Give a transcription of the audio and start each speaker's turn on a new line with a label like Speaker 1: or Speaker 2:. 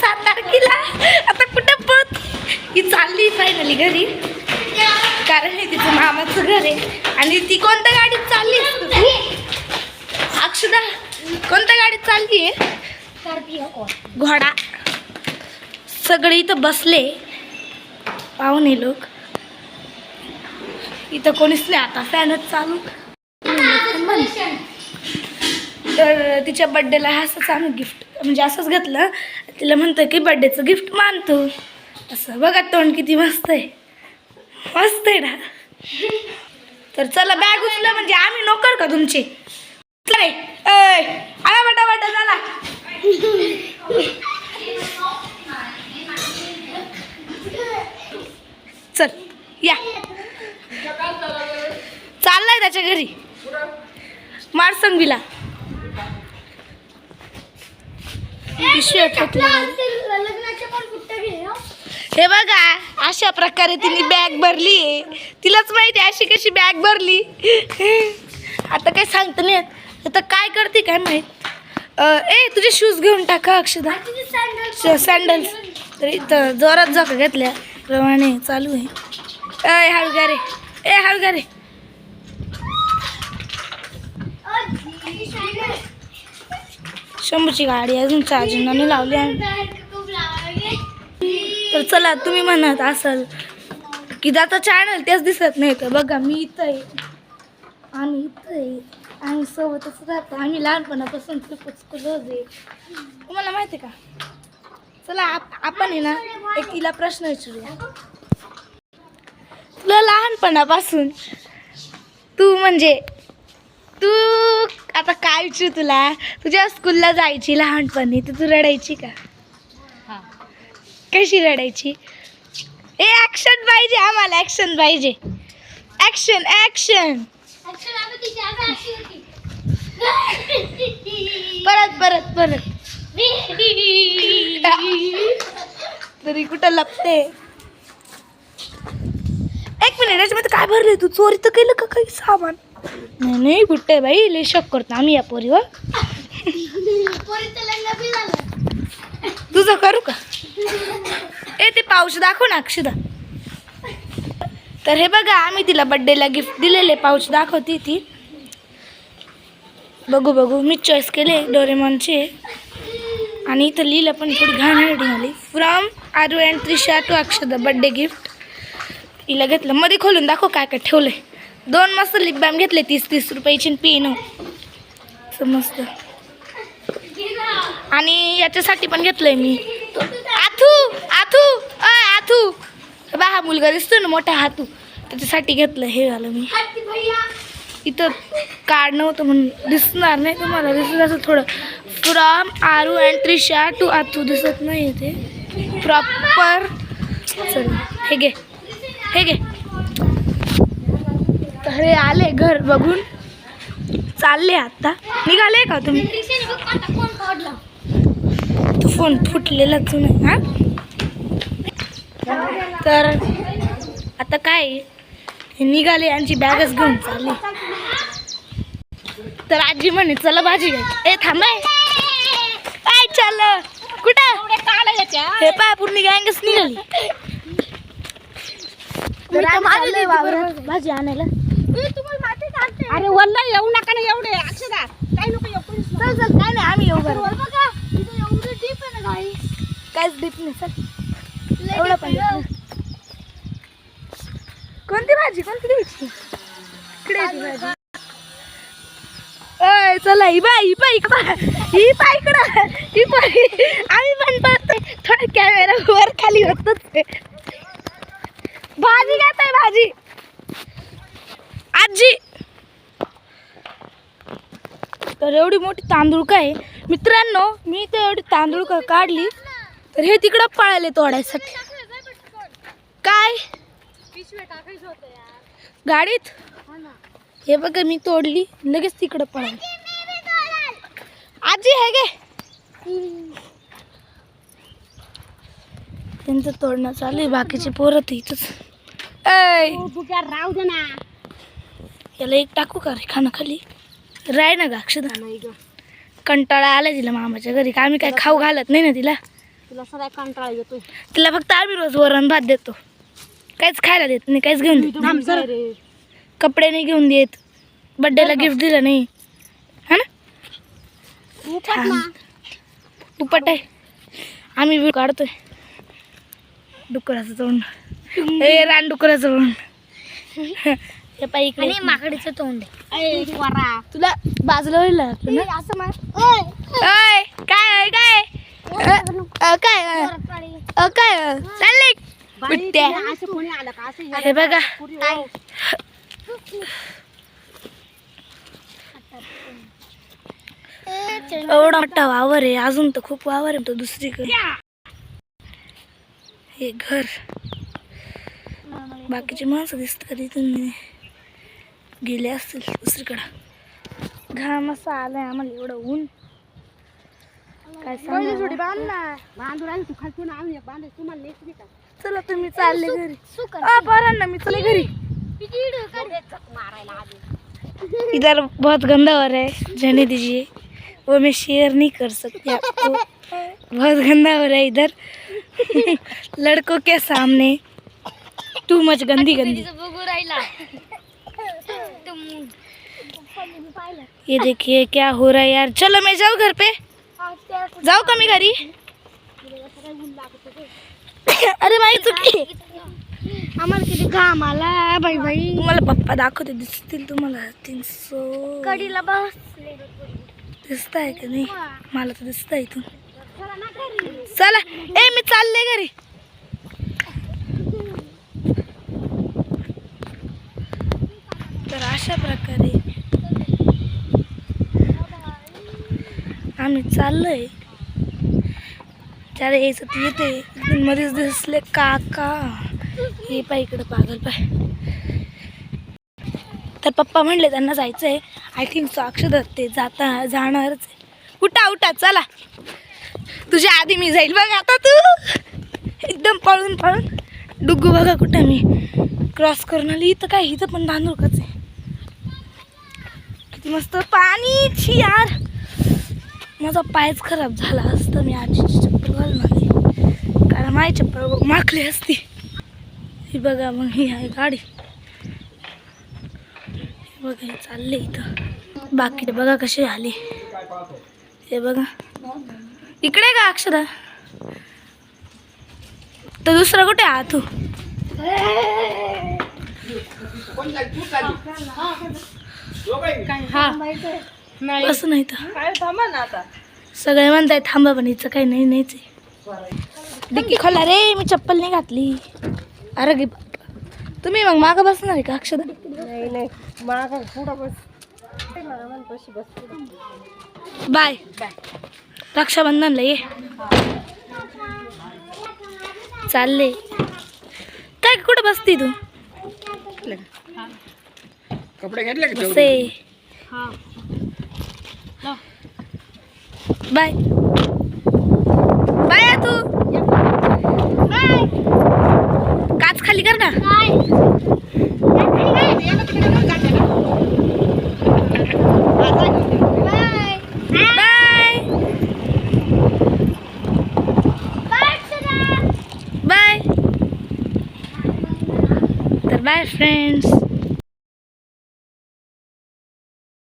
Speaker 1: 7 तारखेला आता कुठं पळत ही चालली फायनली घरी, कारण हे तिचं मामाचं घर आहे. आणि ती कोणत्या गाडीत चालली अक्षदा, कोणत्या गाडीत चालली आहे? घोडा. सगळे इथं बसले पाहुणे लोक, इथं कोणीच नाही आता, फॅनच चालू. तर तिच्या बड्डेला असंच आम्ही गिफ्ट म्हणजे असंच घेतलं. तिला म्हणतं की बड्डेचं गिफ्ट मानतो असं. बघा तोंड किती मस्त आहे, मस्त आहे ना. तर चला बॅग उचला, म्हणजे आम्ही नोकर का तुमचे? आला बटा बटा झाला. चल या, चाललाय त्याच्या घरी मारसंगीला. हे बघा अशा प्रकारे तिने बॅग भरली आहे. तिलाच माहिती अशी कशी बॅग भरली. आता काही सांगता नाही आता काय करते काय माहित. तुझे शूज घेऊन टाका अक्षदा, सँडल्स. तर इथं जोरात झोका घेतल्या प्रमाणे चालू आहे. हळगारे हळगारे. शंभूची गाडी अजून चार्जिंग नाही लावली. तर चला, तुम्ही म्हणत असाल की दादा चॅनल तेच दिसत नाही, तर बघा मी इथं आहे आणि इथं आहे, आम्ही सोबतच राहतो. आम्ही लहानपणापासून खूपच क्लोज आहे, तुम्हाला माहिती आहे का? चला आपण आहे ना एक तिला प्रश्न विचारूया. तुला लहानपणापासून तू आता काय विचारू तुला, तुझ्या स्कूलला जायची लहानपणी तर तू रडायची का? कशी रडायची? ऍक्शन पाहिजे आम्हाला, ऍक्शन पाहिजे. Action action. परत परत परत. तरी कुठं लपते? एक मिनिट, याच्यामध्ये काय भरले तू? चोरी तर केलं का काही सामान? नाही कुठे बाई, लय शक करतो आम्ही या पोरीवर. तुझं करू का? ते पाऊच दाखव ना अक्षदा. तर हे बघा आम्ही तिला बड्डेला गिफ्ट दिलेले पाऊच दाखवते ती. बघू मी चॉईस केले डोरेमॉनचे. आणि इथं लिहिलं पण थोडी घाण हेडिंग आली, from Aaru and Trisha to Akshada birthday gift. तिला घेतलं. मध्ये खोलून दाखव काय काय ठेवलंय. 2 मस्त लिप बाम घेतले 30-30 रुपयाची पिन मस्त. आणि याच्यासाठी पण घेतलंय मी आथू बा, हा मुलगा दिसतो ना मोठा हातू, त्याच्यासाठी घेतलं हे झालं मी. इथं कार्ड नव्हतं म्हणून दिसणार नाही तुम्हाला, दिसलं असं थोडं. From Aaru and Trisha to Aathu दिसत नाही ते प्रॉपर. चल हे घे. तर हे आले घर बघून, चालले आता. निघाले का तुम्ही? तो फोन फुटलेलाच नाही हा. तर आता काय निघाले, यांची बॅगच घेऊन चालली. तर आजी म्हणे चला भाजी घ्या. थांबाय काय चाललं कुठं? हे पाय पूर्ण गँगच निघाली. भाजी आणायला.
Speaker 2: अरे वल्ला येऊ नका ना एवढे अक्षदा, काय नको येऊ.
Speaker 1: चल काय नाही आम्ही येऊ बरं. काहीच डीप नाही. चल एवढं पण कोणती भाजी द्यायची? इकडे भाजी. चला ही बाई आम्ही पण बघतोय. थोडं कॅमेरा वर खाली होतच. भाजी घेत आहे भाजी आजी. तर एवढी मोठी तांदूळ काय मित्रांनो, मी तर एवढी तांदूळ काढली तर हे तिकडं पळाले तोडायसाठी. काय गाडीत? हे बघा मी तोडली लगेच तिकडं पळाली. आजी हे गे, त्यांचं तोडणं चालू आहे. बाकीचे पोरं तर इथंच.
Speaker 2: राहू दे ना,
Speaker 1: याला एक टाकू का रे खाना खाली? राय ना ग अक्षदा, कंटाळा आला तिला मामाच्या घरी. का आम्ही काय खाऊ घालत नाही ना तिला.
Speaker 2: तुला सगळ्या कंटाळा येतोय.
Speaker 1: तिला फक्त आम्ही रोज वरण भात देतो, काहीच खायला देत नाही, काहीच घेऊन देत नाही.
Speaker 2: थांब रे.
Speaker 1: कपडे नाही घेऊन देत, बड्डेला गिफ्ट दिलं नाही, हा ना.
Speaker 2: उपट ना.
Speaker 1: उपट आहे. आम्ही व्हिडिओ काढतोय डुकराचं तोंड, ए रान डुकराचं तोंड. हे पाय इकडे माकडीचं तोंड आहे.
Speaker 2: ए पोरा.
Speaker 1: तुला बाजूला होईल ना
Speaker 2: असं मार.
Speaker 1: ओय काय काय काय काय चालले बिट्ट्या.
Speaker 2: असं कोणी आलं का असं
Speaker 1: हे बघा एवढा मोठा वावर आहे, अजून तर खूप वावर आहे तो दुसरीकडे. हे घर, बाकीचे माणसं दिसतात इथून गेले असतील दुसरीकडं. घाम असा आलाय आम्हाला, एवढं ऊन काय सांगू.
Speaker 2: बांधून राहिली तू खालून आणून एक बांधायची तुम्हाला नेसली का?
Speaker 1: चला तुम्ही चालले घरी. पोरांना मी चले घरी.
Speaker 2: मारायला आली.
Speaker 1: इधर बहुत गंदा हो रहा है, जाने दीजिए, वो मैं शेयर नहीं कर सकती आपको. बहुत गंदा हो रहा है इधर लड़कों के सामने, टू मच गंदी गंदी. ये देखिए क्या हो रहा है यार. चलो मैं जाऊँ घर पे, जाऊ का मी घरी. अरे माई चुकी.
Speaker 2: आम्हाला किती घाम आला बाई बाई.
Speaker 1: तुम्हाला पप्पा दाखवते, दिसतील तुम्हाला 300
Speaker 2: कडीला बस.
Speaker 1: दिसत आहे का नाही. मला तर दिसत आहे इथून. चला ए मी चालले घरी. तर अशा प्रकारे आम्ही चाललोय. त्याला यायचं ते येते, मध्येच दिसले काका. हे पाय इकडं पागल पाय. तर पप्पा म्हणले त्यांना जायचं आहे. आय थिंक सो अक्षर ते जाणारच आहे. उठा उठा चला, तुझ्या आधी मी जाईल बघ. आता तू एकदम पळून पळून. डुग्गू बघा कुठं मी क्रॉस करून आली. इथं काय, इथं पण धानोरकच आहे. किती मस्त पाणी. छी यार, माझा पायच खराब झाला असता मी आजीची चप्पल घालून आली, कारण माझी चप्पल माखली असती. ही बघा मग ही आहे गाडी. बघा हे चालले इथं. बाकी बघा कशी आली. हे बघा इकडे का अक्षरा. तर दुसरा कुठे आहा तू. असं नाही तर
Speaker 2: थांबा ना आता.
Speaker 1: सगळे म्हणताय थांबा, पण हिचं काही नाही. नाहीच डिक्की खोला रे, मी चप्पल नाही घातली. अरे गे तुम्ही मग मागं बसणार आहे का अक्षदा.
Speaker 2: नाही माग पुढं बस.
Speaker 1: बाय रक्षाबंधनला ये. चालले काय, कुठं बसती तू.
Speaker 3: कपडे घेतले का
Speaker 1: बसे. बाय बाय तू. बाय. काच खाली कर ना. बाय. तर बाय फ्रेंड्स.